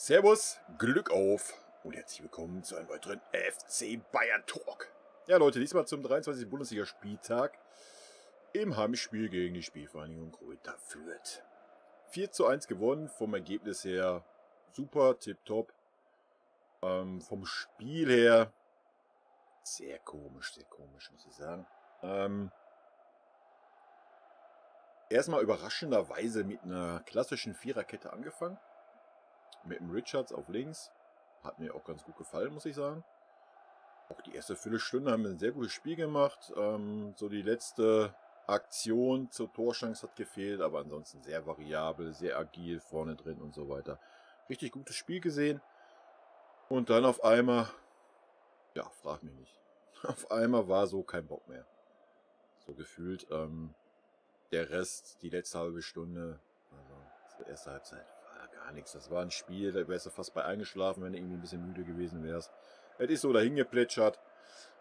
Servus, Glück auf und herzlich willkommen zu einem weiteren FC Bayern Talk. Ja Leute, diesmal zum 23. Bundesligaspieltag im Heimspiel gegen die Spielvereinigung Greuther Fürth. 4:1 gewonnen, vom Ergebnis her super, tipptopp. Vom Spiel her sehr komisch, muss ich sagen. Erstmal überraschenderweise mit einer klassischen Viererkette angefangen. Mit dem Richards auf links. Hat mir auch ganz gut gefallen, muss ich sagen. Auch die erste Viertelstunde haben wir ein sehr gutes Spiel gemacht. So die letzte Aktion zur Torchance hat gefehlt, aber ansonsten sehr variabel, sehr agil vorne drin und so weiter. Richtig gutes Spiel gesehen. Und dann auf einmal, ja, frag mich nicht. Auf einmal war so kein Bock mehr. So gefühlt. Der Rest, die letzte halbe Stunde, also die erste Halbzeit, war gar nichts. Das war ein Spiel, da wärst du fast bei eingeschlafen, wenn du irgendwie ein bisschen müde gewesen wärst. Es ist so dahin geplätschert.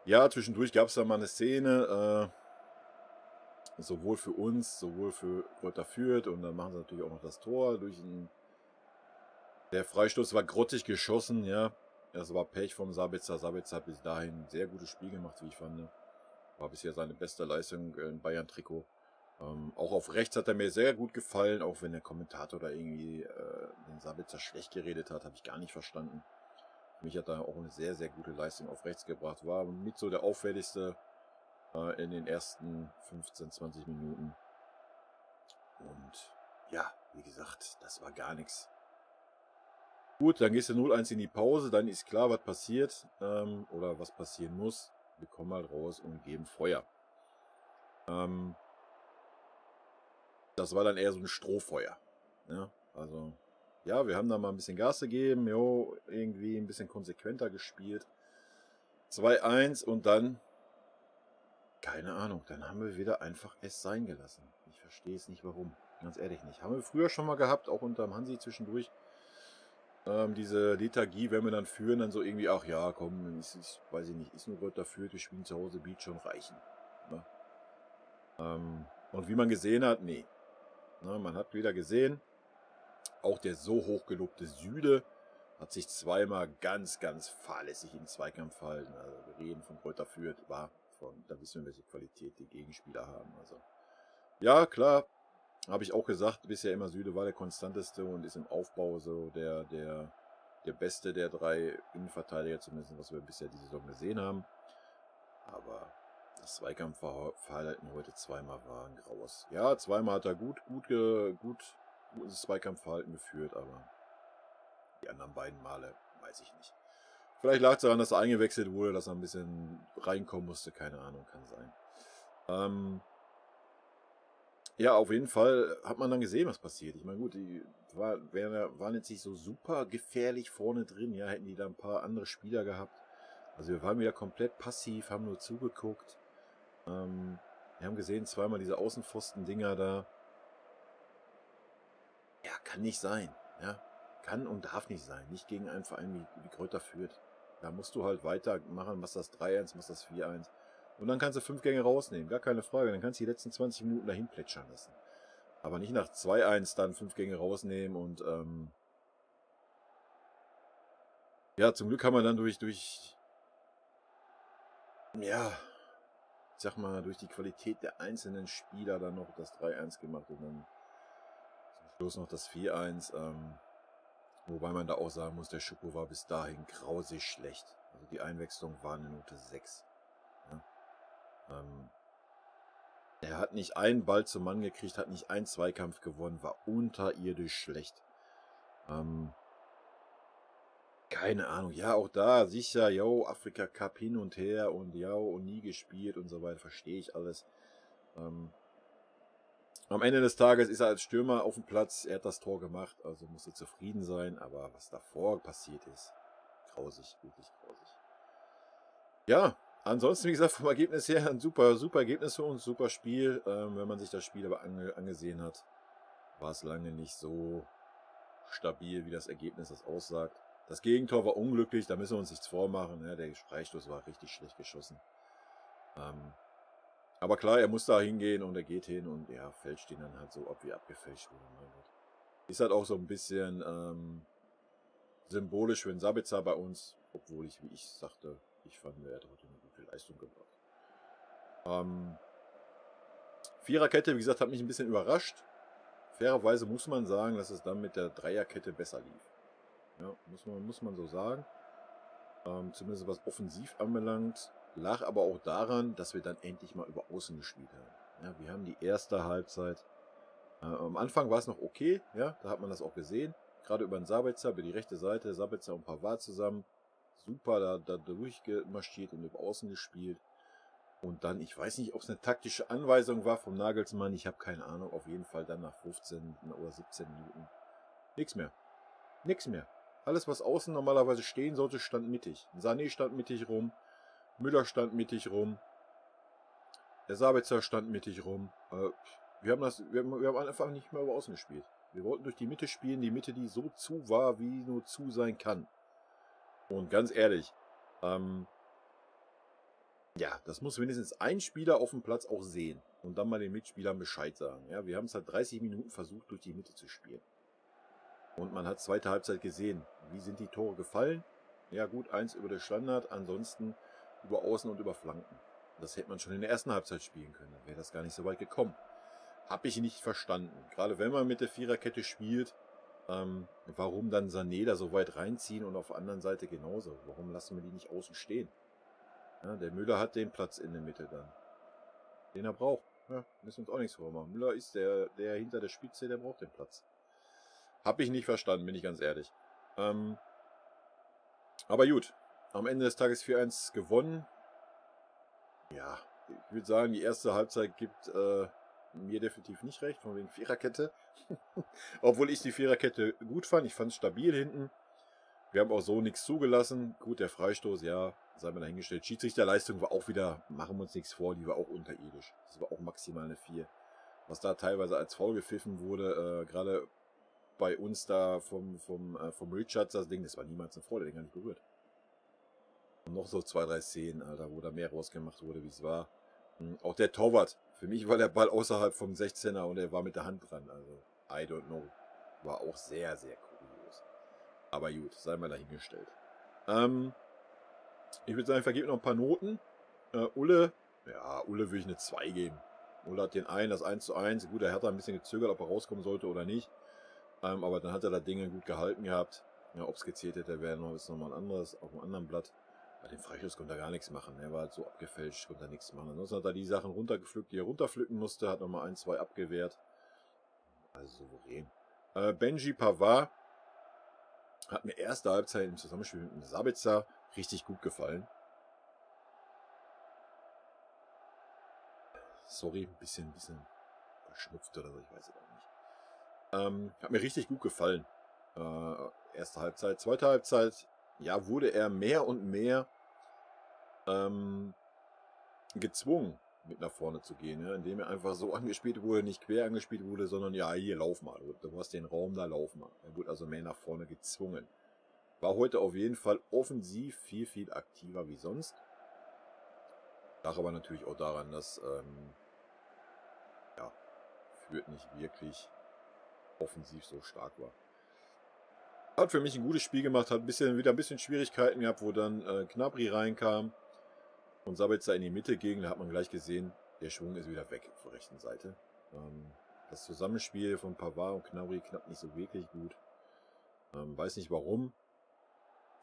Ja, zwischendurch gab es da mal eine Szene, sowohl für uns, sowohl für Greuther Fürth, und dann machen sie natürlich auch noch das Tor. Der Freistoß war grottig geschossen, ja. Das war Pech vom Sabitzer. Sabitzer hat bis dahin ein sehr gutes Spiel gemacht, wie ich fand. War bisher seine beste Leistung in Bayern-Trikot. Auch auf rechts hat er mir sehr gut gefallen, auch wenn der Kommentator da irgendwie den Sabitzer schlecht geredet hat, habe ich gar nicht verstanden. Für mich hat er auch eine sehr, sehr gute Leistung auf rechts gebracht. War mit so der auffälligste in den ersten 15, 20 Minuten. Und ja, wie gesagt, das war gar nichts. Gut, dann gehst du 0:1 in die Pause, dann ist klar, was passiert oder was passieren muss. Wir kommen mal raus und geben Feuer. Das war dann eher so ein Strohfeuer. Ja, also, ja, wir haben da mal ein bisschen Gas gegeben, irgendwie ein bisschen konsequenter gespielt. 2:1 und dann, keine Ahnung, dann haben wir wieder einfach es sein gelassen. Ich verstehe es nicht, warum. Ganz ehrlich nicht. Haben wir früher schon mal gehabt, auch unterm Hansi zwischendurch. Diese Lethargie, wenn wir dann führen, dann so irgendwie, ach ja, komm, weiß ich nicht, ist nur Greuther Fürth, wir spielen zu Hause, Beat schon reichen. Ne? Und wie man gesehen hat, nee. Na, man hat wieder gesehen, auch der so hochgelobte Süde hat sich zweimal ganz, ganz fahrlässig im Zweikampf verhalten. Also wir reden von Greuther Fürth, da wissen wir, welche Qualität die Gegenspieler haben. Also ja, klar, habe ich auch gesagt, bisher immer Süde war der konstanteste und ist im Aufbau so der beste der drei Innenverteidiger, zumindest was wir bisher die Saison gesehen haben. Aber das Zweikampfverhalten heute zweimal war ein Graus. Ja, zweimal hat er gutes Zweikampfverhalten geführt, aber die anderen beiden Male weiß ich nicht. Vielleicht lag es daran, dass er eingewechselt wurde, dass er ein bisschen reinkommen musste, keine Ahnung, kann sein. Ja, auf jeden Fall hat man dann gesehen, was passiert. Ich meine, gut, die waren jetzt nicht so super gefährlich vorne drin. Ja, hätten die da ein paar andere Spieler gehabt. Also wir waren wieder komplett passiv, haben nur zugeguckt. Wir haben gesehen, zweimal diese Außenpfosten-Dinger da. Ja, kann nicht sein. Ja, kann und darf nicht sein. Nicht gegen einen Verein wie Greuther Fürth. Da musst du halt weitermachen, machst das 3:1, machst das 4:1. Und dann kannst du 5 Gänge rausnehmen, gar keine Frage. Dann kannst du die letzten 20 Minuten dahin plätschern lassen. Aber nicht nach 2:1 dann 5 Gänge rausnehmen und ja, zum Glück haben wir dann durch ja, ich sag mal, durch die Qualität der einzelnen Spieler dann noch das 3:1 gemacht und dann zum Schluss noch das 4:1. Wobei man da auch sagen muss, der Schuppo war bis dahin grausig schlecht. Also die Einwechslung war eine Note 6. Ja. Er hat nicht einen Ball zum Mann gekriegt, hat nicht einen Zweikampf gewonnen, war unterirdisch schlecht. Keine Ahnung, ja, auch da sicher, Afrika Cup hin und her und und nie gespielt und so weiter, verstehe ich alles. Am Ende des Tages ist er als Stürmer auf dem Platz, er hat das Tor gemacht, also muss er zufrieden sein, aber was davor passiert ist, grausig, wirklich grausig. Ja, ansonsten, wie gesagt, vom Ergebnis her ein super, super Ergebnis für uns, super Spiel. Wenn man sich das Spiel aber angesehen hat, war es lange nicht so stabil, wie das Ergebnis das aussagt. Das Gegentor war unglücklich, da müssen wir uns nichts vormachen. Ja, der Freistoß war richtig schlecht geschossen. Aber klar, er muss da hingehen und er geht hin und ja, fälscht ihn dann halt so ab, wie abgefälscht wurde. Mein Gott. Ist halt auch so ein bisschen symbolisch für den Sabitzer bei uns, obwohl ich, wie ich sagte, ich fand, er hat heute eine gute Leistung gebracht. Viererkette, wie gesagt, hat mich ein bisschen überrascht. Fairerweise muss man sagen, dass es dann mit der Dreierkette besser lief. Ja, muss man so sagen. Zumindest was offensiv anbelangt. Lag aber auch daran, dass wir dann endlich mal über Außen gespielt haben. Ja, wir haben die erste Halbzeit. Am Anfang war es noch okay, ja, da hat man das auch gesehen. Gerade über den Sabitzer, über die rechte Seite, Sabitzer und Pavard zusammen. Super da durchgemarschiert und über Außen gespielt. Und dann, ich weiß nicht, ob es eine taktische Anweisung war vom Nagelsmann. Ich habe keine Ahnung. Auf jeden Fall dann nach 15 oder 17 Minuten. Nichts mehr. Nichts mehr. Alles, was außen normalerweise stehen sollte, stand mittig. Sané stand mittig rum. Müller stand mittig rum. Der Sabitzer stand mittig rum. Wir haben einfach nicht mehr über Außen gespielt. Wir wollten durch die Mitte spielen. Die Mitte, die so zu war, wie nur zu sein kann. Und ganz ehrlich, ja, das muss mindestens ein Spieler auf dem Platz auch sehen und dann mal den Mitspielern Bescheid sagen. Ja, wir haben es halt 30 Minuten versucht, durch die Mitte zu spielen. Und man hat zweite Halbzeit gesehen. Wie sind die Tore gefallen? Ja gut, 1 über der Standard, ansonsten über Außen und über Flanken. Das hätte man schon in der ersten Halbzeit spielen können. Dann wäre das gar nicht so weit gekommen. Habe ich nicht verstanden. Gerade wenn man mit der Viererkette spielt, warum dann Sané da so weit reinziehen und auf der anderen Seite genauso? Warum lassen wir die nicht außen stehen? Ja, der Müller hat den Platz in der Mitte dann. Den er braucht. Ja, müssen wir uns auch nichts vormachen. Müller ist der hinter der Spitze, der braucht den Platz. Hab ich nicht verstanden, bin ich ganz ehrlich. Aber gut. Am Ende des Tages 4-1 gewonnen. Ja, ich würde sagen, die erste Halbzeit gibt mir definitiv nicht recht, von wegen Viererkette. Obwohl ich die Viererkette gut fand. Ich fand es stabil hinten. Wir haben auch so nichts zugelassen. Gut, der Freistoß, ja, sei mal dahingestellt. Schiedsrichterleistung war auch wieder, machen wir uns nichts vor, die war auch unterirdisch. Das war auch maximal eine 4. Was da teilweise als Foul gepfiffen wurde, gerade bei uns da vom Richards, das Ding, das war niemals ein Foul, der den gar nicht berührt. Und noch so 2, 3 Szenen, Alter, wo da mehr rausgemacht wurde, wie es war. Auch der Torwart, für mich war der Ball außerhalb vom 16er und er war mit der Hand dran, also I don't know. War auch sehr, sehr kurios. Aber gut, sei mal dahingestellt. Ich würde sagen, ich vergebe noch ein paar Noten. Ulle würde ich eine 2 geben. Ulle hat das 1:1. Gut, er hat da ein bisschen gezögert, ob er rauskommen sollte oder nicht. Aber dann hat er das Ding gut gehalten gehabt. Ja, ob es gezählt hätte, wäre noch mal ein anderes, auf einem anderen Blatt. Bei dem Freistoß konnte er gar nichts machen. Er war halt so abgefälscht, konnte er nichts machen. Ansonsten hat er die Sachen runtergepflückt, die er runterpflücken musste. Hat nochmal 1, 2 abgewehrt. Also souverän. Benji Pavard hat mir erste Halbzeit im Zusammenspiel mit dem Sabitzer richtig gut gefallen. Sorry, ein bisschen verschnupft oder so, ich weiß es auch nicht. Hat mir richtig gut gefallen. Erste Halbzeit. Zweite Halbzeit, ja, wurde er mehr und mehr gezwungen, mit nach vorne zu gehen, ja, indem er einfach so angespielt wurde, nicht quer angespielt wurde, sondern ja, hier, lauf mal. Du hast den Raum, da lauf mal. Er wurde also mehr nach vorne gezwungen. War heute auf jeden Fall offensiv viel aktiver wie sonst. Lag aber natürlich auch daran, dass Fürth nicht wirklich offensiv so stark war. Hat für mich ein gutes Spiel gemacht, hat wieder ein bisschen Schwierigkeiten gehabt, wo dann Gnabry reinkam und Sabitzer in die Mitte ging. Da hat man gleich gesehen, der Schwung ist wieder weg auf der rechten Seite. Das Zusammenspiel von Pavard und Gnabry klappt nicht so wirklich gut. Weiß nicht warum.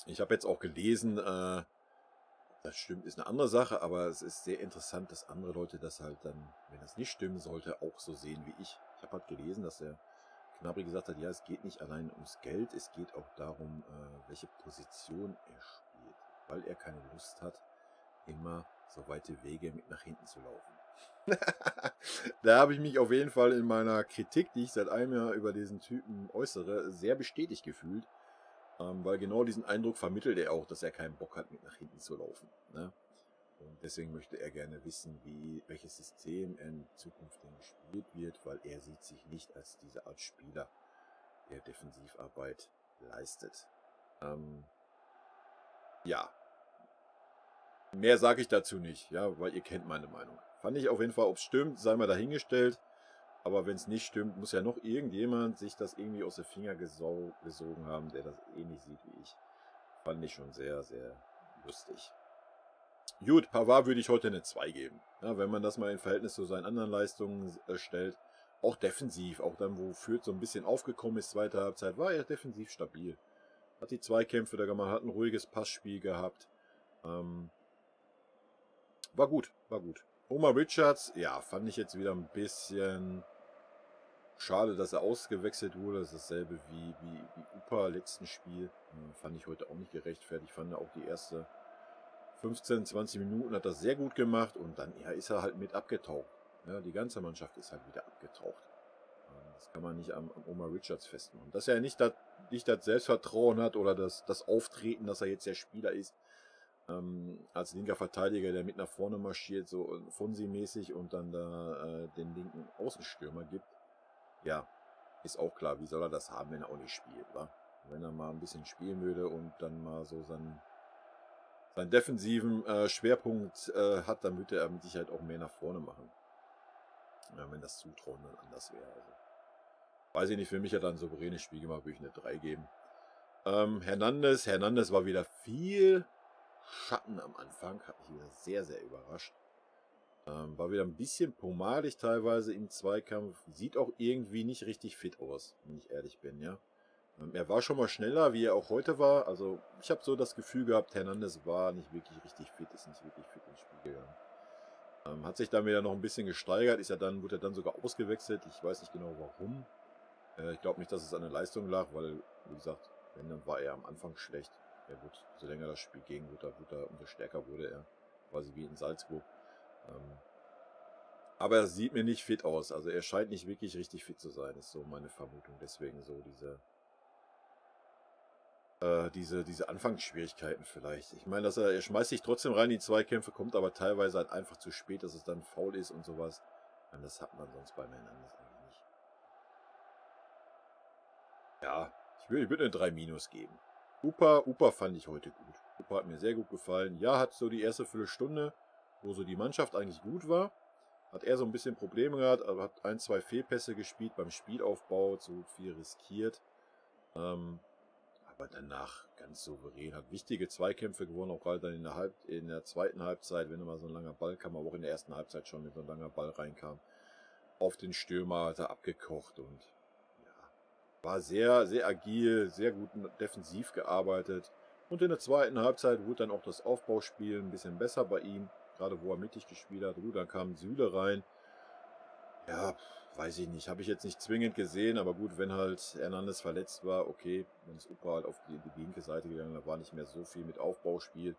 Ich habe jetzt auch gelesen, das stimmt, ist eine andere Sache, aber es ist sehr interessant, dass andere Leute das halt dann, wenn das nicht stimmen sollte, auch so sehen wie ich. Ich habe halt gelesen, dass der Gnabry gesagt hat, ja, es geht nicht allein ums Geld, es geht auch darum, welche Position er spielt, weil er keine Lust hat, immer so weite Wege mit nach hinten zu laufen. Da habe ich mich auf jeden Fall in meiner Kritik, die ich seit einem Jahr über diesen Typen äußere, sehr bestätigt gefühlt. Weil genau diesen Eindruck vermittelt er auch, dass er keinen Bock hat, mit nach hinten zu laufen. Ne? Und deswegen möchte er gerne wissen, welches System in Zukunft denn gespielt wird, weil er sieht sich nicht als diese Art Spieler, der Defensivarbeit leistet. Ja. Mehr sage ich dazu nicht, ja, weil ihr kennt meine Meinung. Fand ich auf jeden Fall, ob es stimmt, sei mal dahingestellt. Aber wenn es nicht stimmt, muss ja noch irgendjemand sich das irgendwie aus den Finger gesogen haben, der das ähnlich sieht wie ich. Fand ich schon sehr, sehr lustig. Gut, Pavard würde ich heute eine 2 geben. Ja, wenn man das mal in Verhältnis zu seinen anderen Leistungen stellt. Auch defensiv, auch dann, wo Fürth so ein bisschen aufgekommen ist, zweite Halbzeit, war er defensiv stabil. Hat die Zweikämpfe da gemacht, hat ein ruhiges Passspiel gehabt. War gut, war gut. Omar Richards, ja, fand ich jetzt wieder ein bisschen schade, dass er ausgewechselt wurde. Das ist dasselbe wie Upa letzten Spiel. Fand ich heute auch nicht gerechtfertigt. Fand auch die erste 15, 20 Minuten hat das sehr gut gemacht und dann ja, ist er halt mit abgetaucht. Ja, die ganze Mannschaft ist halt wieder abgetaucht. Das kann man nicht am Omar Richards festmachen. Dass er nicht das Selbstvertrauen hat oder das Auftreten, dass er jetzt der Spieler ist, als linker Verteidiger, der mit nach vorne marschiert, so Fonsi-mäßig und dann da den linken Außenstürmer gibt. Ja, ist auch klar, wie soll er das haben, wenn er auch nicht spielt, wa? Wenn er mal ein bisschen spielen würde und dann mal so seinen defensiven Schwerpunkt hat, dann würde er mit Sicherheit auch mehr nach vorne machen. Ja, wenn das Zutrauen dann anders wäre. Also, weiß ich nicht, für mich hat er ein souveränes Spiel gemacht, würde ich eine 3 geben. Hernandez war wieder viel Schatten am Anfang, hat mich wieder sehr, sehr überrascht. War wieder ein bisschen pomadig teilweise im Zweikampf. Sieht auch irgendwie nicht richtig fit aus, wenn ich ehrlich bin, ja. Er war schon mal schneller, wie er auch heute war. Also ich habe so das Gefühl gehabt, Hernandez war nicht wirklich richtig fit, ist nicht wirklich fit ins Spiel gegangen. Hat sich dann wieder noch ein bisschen gesteigert, wurde er dann sogar ausgewechselt. Ich weiß nicht genau warum. Ich glaube nicht, dass es an der Leistung lag, weil, wie gesagt, wenn, dann war er am Anfang schlecht. So länger das Spiel ging, umso stärker wurde er. Quasi wie in Salzburg. Aber er sieht mir nicht fit aus. Also er scheint nicht wirklich richtig fit zu sein, ist so meine Vermutung. Deswegen so diese Anfangsschwierigkeiten vielleicht. Ich meine, er schmeißt sich trotzdem rein in die Zweikämpfe, kommt aber teilweise halt einfach zu spät, dass es dann faul ist und sowas. Und das hat man sonst bei Männern eigentlich nicht. Ja, ich würde eine 3 minus geben. Upa fand ich heute gut. Upa hat mir sehr gut gefallen. Ja, hat so die erste Viertelstunde, wo so die Mannschaft eigentlich gut war, hat er so ein bisschen Probleme gehabt, aber hat 1, 2 Fehlpässe gespielt beim Spielaufbau, zu viel riskiert. Aber danach ganz souverän, hat wichtige Zweikämpfe gewonnen, auch gerade dann in der zweiten Halbzeit, wenn immer so ein langer Ball kam, aber auch in der ersten Halbzeit schon, wenn so ein langer Ball reinkam. Auf den Stürmer hat er abgekocht und ja, war sehr, sehr agil, sehr gut defensiv gearbeitet. Und in der zweiten Halbzeit wurde dann auch das Aufbauspiel ein bisschen besser bei ihm, gerade wo er mittig gespielt hat. Dann kam Süle rein. Ja, weiß ich nicht. Habe ich jetzt nicht zwingend gesehen, aber gut, wenn halt Hernandez verletzt war, okay, dann ist Upa halt auf die linke Seite gegangen, da war nicht mehr so viel mit Aufbauspiel.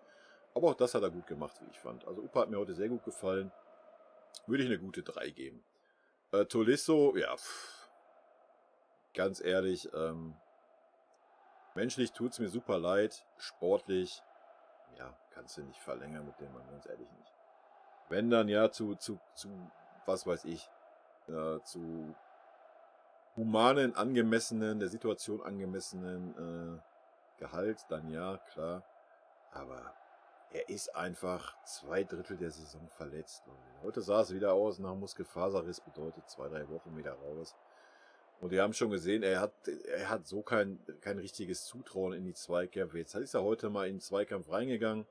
Aber auch das hat er gut gemacht, wie ich fand. Also Upa hat mir heute sehr gut gefallen. Würde ich eine gute 3 geben. Tolisso, ja, ganz ehrlich, menschlich tut es mir super leid. Sportlich, ja, kannst du nicht verlängern mit dem Mann, ganz ehrlich nicht. Wenn dann ja zu was weiß ich, zu humanen, angemessenen, der Situation angemessenen Gehalt, dann ja, klar. Aber er ist einfach 2/3 der Saison verletzt. Und heute sah es wieder aus nach Muskelfaserriss, bedeutet 2, 3 Wochen wieder raus. Und wir haben schon gesehen, er hat so kein richtiges Zutrauen in die Zweikämpfe. Jetzt ist er heute mal in den Zweikampf reingegangen,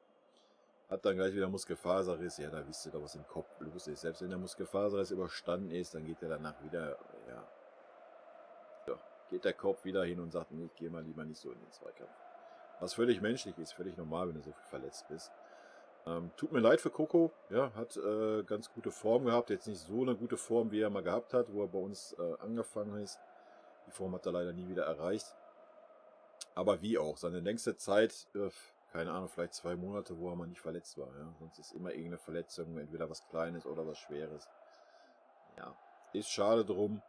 hat dann gleich wieder Muskelfaserriss. Ja, da wisst ihr doch, was im Kopf los ist. Selbst wenn der Muskelfaserriss überstanden ist, dann geht er danach wieder, ja, geht der Kopf wieder hin und sagt, nee, ich gehe mal lieber nicht so in den Zweikampf. Was völlig menschlich ist, völlig normal, wenn du so viel verletzt bist. Tut mir leid für Coco, ja, hat ganz gute Form gehabt, jetzt nicht so eine gute Form, wie er mal gehabt hat, wo er bei uns angefangen ist. Die Form hat er leider nie wieder erreicht. Aber wie auch, seine längste Zeit, keine Ahnung, vielleicht 2 Monate, wo er mal nicht verletzt war. Ja? Sonst ist immer irgendeine Verletzung, entweder was Kleines oder was Schweres. Ja, ist schade drum.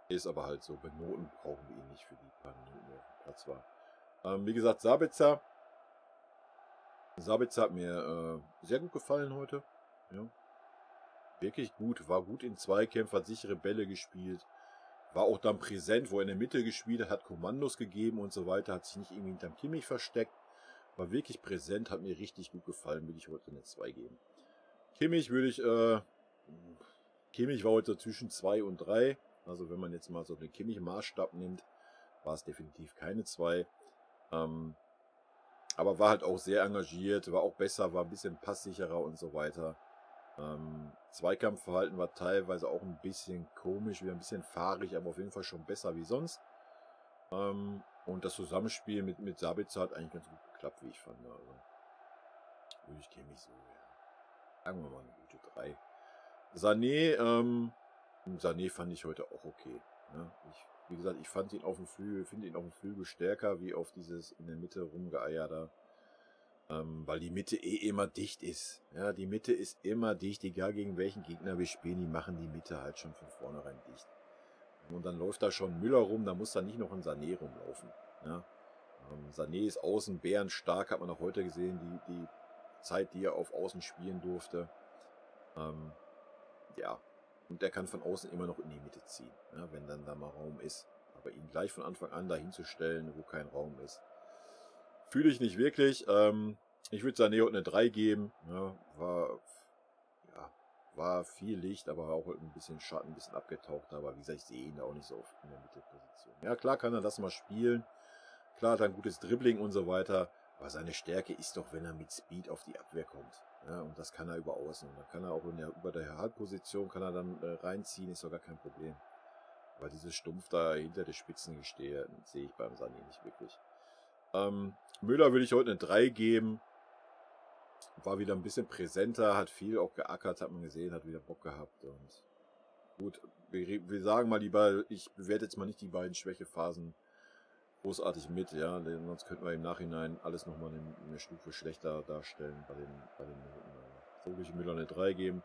Ist aber halt so, benoten brauchen wir ihn nicht für die paar Minuten, wo er auf dem Platz war. Wie gesagt, Sabitzer hat mir sehr gut gefallen heute. Ja. Wirklich gut, war gut in Zweikämpfen, hat sichere Bälle gespielt. War auch dann präsent, wo er in der Mitte gespielt hat, hat Kommandos gegeben und so weiter, hat sich nicht irgendwie hinterm Kimmich versteckt. War wirklich präsent, hat mir richtig gut gefallen, will ich heute eine 2 geben. Kimmich würde ich Kimmich war heute zwischen 2 und 3. Also wenn man jetzt mal so den Kimmich-Maßstab nimmt, war es definitiv keine 2. Aber war halt auch sehr engagiert, war auch besser, war ein bisschen passsicherer und so weiter. Zweikampfverhalten war teilweise auch ein bisschen komisch, wieder ein bisschen fahrig, aber auf jeden Fall schon besser wie sonst. Und das Zusammenspiel mit Sabitzer hat eigentlich ganz gut geklappt, wie ich fand. Also, ich kenne mich so, ja. Sagen wir mal eine gute 3. Sané fand ich heute auch okay. Ne? Wie gesagt, ich fand ihn auf dem Flügel, finde ihn auf dem Flügel stärker, wie auf dieses in der Mitte rumgeeier da. Weil die Mitte immer dicht ist. Ja, die Mitte ist immer dicht, egal gegen welchen Gegner wir spielen, die machen die Mitte halt schon von vornherein dicht. Und dann läuft da schon Müller rum, da muss da nicht noch ein Sané rumlaufen. Ja? Sané ist außen bärenstark, hat man auch heute gesehen, die Zeit, die er auf Außen spielen durfte. Ja, und der kann von außen immer noch in die Mitte ziehen, ja, wenn dann da mal Raum ist. Aber ihn gleich von Anfang an dahin zu stellen, wo kein Raum ist, fühle ich nicht wirklich. Ich würde Sané heute eine 3 geben. Ja, war viel Licht, aber auch ein bisschen Schatten, ein bisschen abgetaucht. Aber wie gesagt, ich sehe ihn da auch nicht so oft in der Mittelposition. Ja, klar kann er das mal spielen. Klar hat er ein gutes Dribbling und so weiter. Aber seine Stärke ist doch, wenn er mit Speed auf die Abwehr kommt. Ja, und das kann er über Außen. Und dann kann er auch über der Halbposition kann er dann reinziehen, ist doch gar kein Problem. Aber dieses Stumpf da hinter der Spitzengestehe sehe ich beim Sané nicht wirklich. Müller würde ich heute eine 3 geben. War wieder ein bisschen präsenter, hat viel auch geackert, hat man gesehen, hat wieder Bock gehabt. Und gut, wir sagen mal, ich bewerte jetzt mal nicht die beiden Schwächephasen großartig mit, ja, denn sonst könnten wir im Nachhinein alles nochmal eine Stufe schlechter darstellen bei den Minuten. So würde ich Müller eine 3 geben.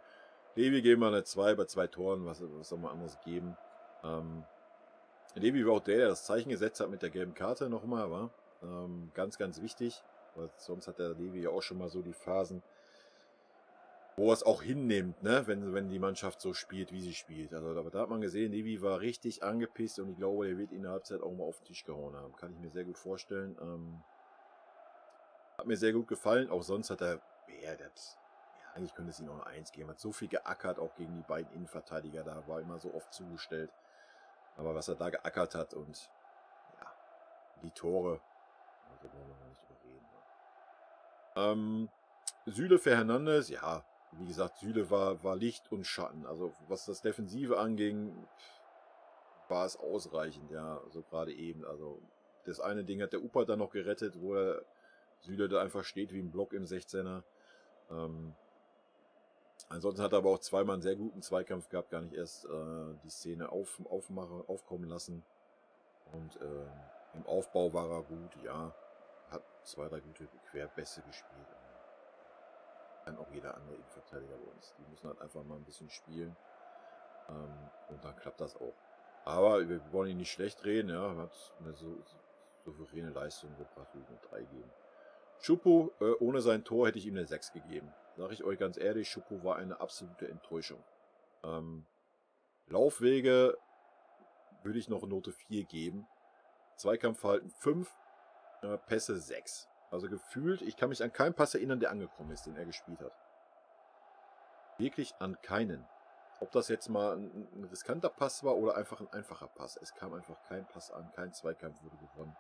Levi geben wir eine 2 bei 2 Toren, was soll man anderes geben. Levi war auch der das Zeichen gesetzt hat mit der gelben Karte nochmal, war ganz, ganz wichtig, weil sonst hat der Levi ja auch schon mal so die Phasen, wo er es auch hinnimmt, ne, wenn die Mannschaft so spielt, wie sie spielt. Also da hat man gesehen, Levi war richtig angepisst und ich glaube, er wird in der Halbzeit auch mal auf den Tisch gehauen haben. Kann ich mir sehr gut vorstellen. Hat mir sehr gut gefallen. Auch sonst hat er, eigentlich könnte es ihm auch eine 1 geben. Hat so viel geackert, auch gegen die beiden Innenverteidiger. Da war immer so oft zugestellt. Aber was er da geackert hat und ja, die Tore, da wollen wir gar nicht drüber reden. Süle für Hernandez, ja, wie gesagt, Süle war Licht und Schatten. Also was das Defensive anging, war es ausreichend, ja, also gerade eben. Also das eine Ding hat der Upa dann noch gerettet, wo er Süle da einfach steht wie ein Block im 16er. Ansonsten hat er aber auch zweimal einen sehr guten Zweikampf gehabt, gar nicht erst die Szene aufkommen lassen. Und im Aufbau war er gut, ja. Hat 2, 3 gute Querpässe gespielt. Kann auch jeder andere Innenverteidiger bei uns. Die müssen halt einfach mal ein bisschen spielen. Und dann klappt das auch. Aber wir wollen ihn nicht schlecht reden, ja. Hat eine souveräne Leistung gebracht, würde ich eine 3 geben. Choupo, ohne sein Tor hätte ich ihm eine 6 gegeben. Sage ich euch ganz ehrlich, Choupo war eine absolute Enttäuschung. Laufwege würde ich noch Note 4 geben. Zweikampfverhalten 5, Pässe 6. Also gefühlt, ich kann mich an keinen Pass erinnern, der angekommen ist, den er gespielt hat. Wirklich an keinen. Ob das jetzt mal ein riskanter Pass war oder einfach ein einfacher Pass. Es kam einfach kein Pass an, kein Zweikampf wurde gewonnen.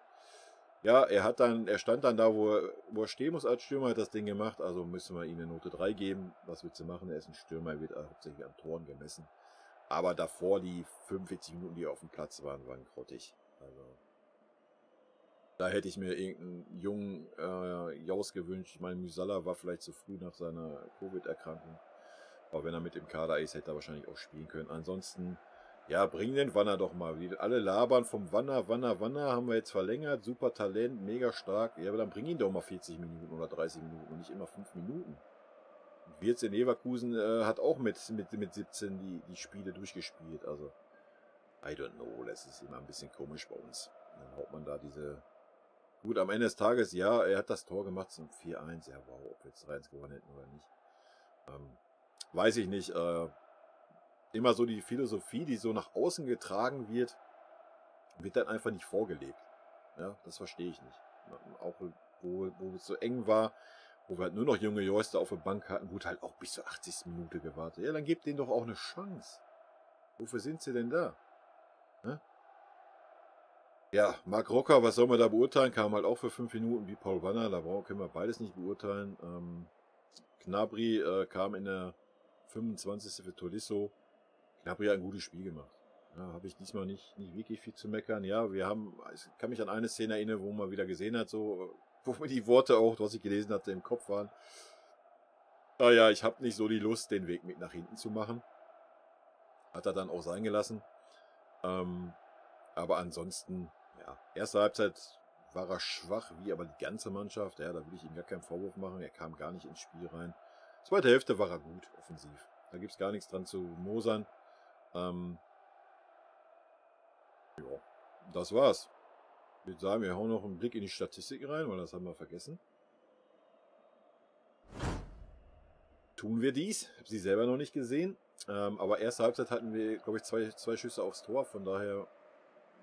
Ja, er stand dann da, wo er stehen muss als Stürmer, hat das Ding gemacht, also müssen wir ihm eine Note 3 geben. Was willst du machen? Er ist ein Stürmer, er wird hauptsächlich an Toren gemessen. Aber davor, die 45 Minuten, die auf dem Platz waren grottig. Also, da hätte ich mir irgendeinen jungen Jaus gewünscht. Ich meine, Musala war vielleicht zu früh nach seiner Covid-Erkrankung. Aber wenn er mit im Kader ist, hätte er wahrscheinlich auch spielen können. Ansonsten, ja, bring den Wanner doch mal. Wie alle labern vom Wanner haben wir jetzt verlängert. Super Talent, mega stark. Ja, aber dann bring ihn doch mal 40 Minuten oder 30 Minuten und nicht immer 5 Minuten. Wirtz in Leverkusen hat auch mit 17 die Spiele durchgespielt. Also, I don't know. Das ist immer ein bisschen komisch bei uns. Dann haut man da diese... Gut, am Ende des Tages, ja, er hat das Tor gemacht zum 4-1. Ja, wow, ob wir jetzt 3-1 gewonnen hätten oder nicht. Weiß ich nicht. Immer so die Philosophie, die so nach außen getragen wird dann einfach nicht vorgelebt. Ja, das verstehe ich nicht. Auch wo es so eng war, wo wir halt nur noch junge Joyster auf der Bank hatten, wurde halt auch bis zur 80. Minute gewartet. Ja, dann gebt denen doch auch eine Chance. Wofür sind sie denn da? Ne? Ja, Marc Rocker, was soll man da beurteilen? Kam halt auch für 5 Minuten wie Paul Wanner. Da können wir beides nicht beurteilen. Gnabry kam in der 25. für Tolisso. Gnabry hat ein gutes Spiel gemacht. Ja, habe ich diesmal nicht wirklich viel zu meckern. Ja, ich kann mich an eine Szene erinnern, wo man wieder gesehen hat, so, wo mir die Worte auch, was ich gelesen hatte, im Kopf waren. Ah ja, ich habe nicht so die Lust, den Weg mit nach hinten zu machen. Hat er dann auch sein gelassen. Aber ansonsten, ja, erste Halbzeit war er schwach, wie aber die ganze Mannschaft. Ja, da will ich ihm gar keinen Vorwurf machen. Er kam gar nicht ins Spiel rein. Zweite Hälfte war er gut, offensiv. Da gibt es gar nichts dran zu mosern. Ja, das war's. Ich würde sagen, wir hauen noch einen Blick in die Statistik rein, weil das haben wir vergessen. Tun wir dies. Ich habe sie selber noch nicht gesehen. Aber erste Halbzeit hatten wir, glaube ich, zwei Schüsse aufs Tor. Von daher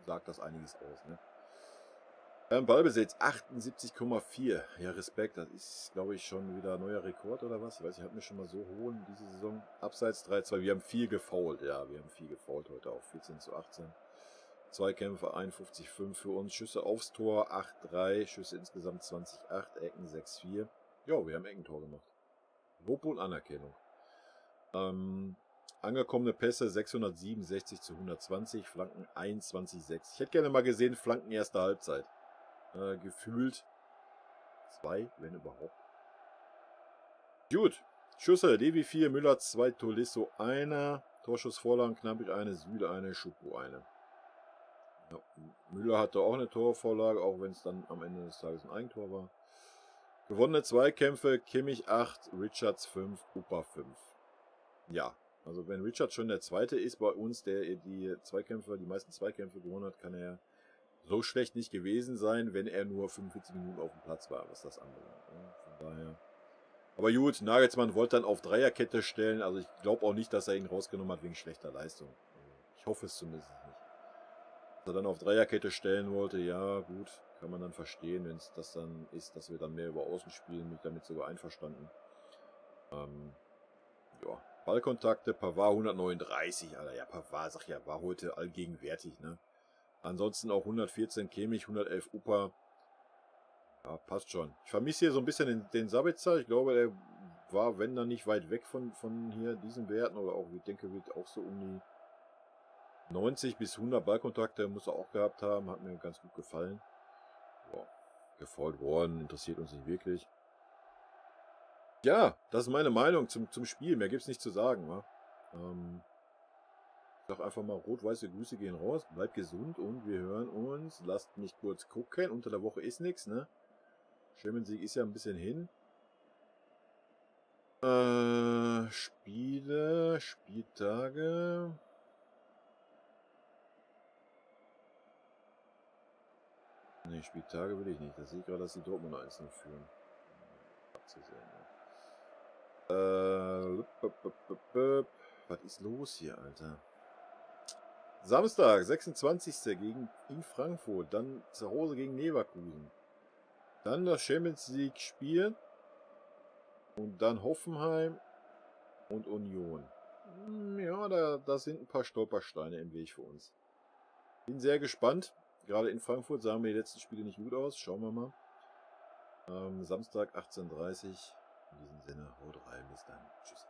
sagt das einiges aus. Ne? Ballbesitz 78,4. Ja, Respekt. Das ist, glaube ich, schon wieder ein neuer Rekord oder was. Ich weiß, ich habe mir schon mal so holen diese Saison. Abseits 3-2. Wir haben viel gefoult. Ja, wir haben viel gefoult heute auch. 14:18. Zweikämpfe 51,5 für uns. Schüsse aufs Tor 8,3. Schüsse insgesamt 20,8. Ecken 6,4. Ja, wir haben Eckentor gemacht. Lob und Anerkennung. Angekommene Pässe 667:120. Flanken 21,6. Ich hätte gerne mal gesehen, Flanken erste Halbzeit. Gefühlt 2, wenn überhaupt. Gut. Schüsse, Levi 4, Müller 2, Tolisso 1. Torschussvorlagen, Gnabry 1, Süle 1, Schuppo 1. Ja, Müller hatte auch eine Torvorlage, auch wenn es dann am Ende des Tages ein Eigentor war. Gewonnene Zweikämpfe, Kimmich 8, Richards 5, Upa 5. Ja, also wenn Richards schon der Zweite ist bei uns, der die meisten Zweikämpfe gewonnen hat, kann er so schlecht nicht gewesen sein, wenn er nur 45 Minuten auf dem Platz war, was das anbelangt. Ja, von daher. Aber gut, Nagelsmann wollte dann auf Dreierkette stellen, also ich glaube auch nicht, dass er ihn rausgenommen hat wegen schlechter Leistung. Ich hoffe es zumindest nicht. Dass er dann auf Dreierkette stellen wollte, ja gut, kann man dann verstehen, wenn es das dann ist, dass wir dann mehr über Außen spielen, bin ich damit sogar einverstanden. Ja, Ballkontakte, Pavard 139, Alter, ja, Pavard, sag ja, war heute allgegenwärtig, ne? Ansonsten auch 114 Kimmich, 111 Upa. Ja, passt schon. Ich vermisse hier so ein bisschen den Sabitzer. Ich glaube, der war, wenn dann nicht weit weg von hier diesen Werten, oder auch, ich denke, wird auch so um die 90 bis 100 Ballkontakte muss er auch gehabt haben. Hat mir ganz gut gefallen. Ja, gefoult worden, interessiert uns nicht wirklich. Ja, das ist meine Meinung zum Spiel. Mehr gibt es nicht zu sagen. Wa? Ich sag einfach mal, rot-weiße Grüße gehen raus. Bleibt gesund und wir hören uns. Lasst mich kurz gucken. Unter der Woche ist nichts, ne? Champions-Sieg ist ja ein bisschen hin. Spiele, Spieltage. Ne, Spieltage will ich nicht. Da sehe ich gerade, dass die Dortmund 1-0 führen. Abzusehen, ne? Was ist los hier, Alter? Samstag, 26. gegen in Frankfurt. Dann zu Hause gegen Leverkusen. Dann das Champions League Spiel. Und dann Hoffenheim und Union. Ja, da sind ein paar Stolpersteine im Weg für uns. Bin sehr gespannt. Gerade in Frankfurt sahen mir die letzten Spiele nicht gut aus. Schauen wir mal. Samstag 18:30 Uhr. In diesem Sinne, haut rein. Bis dann. Tschüss.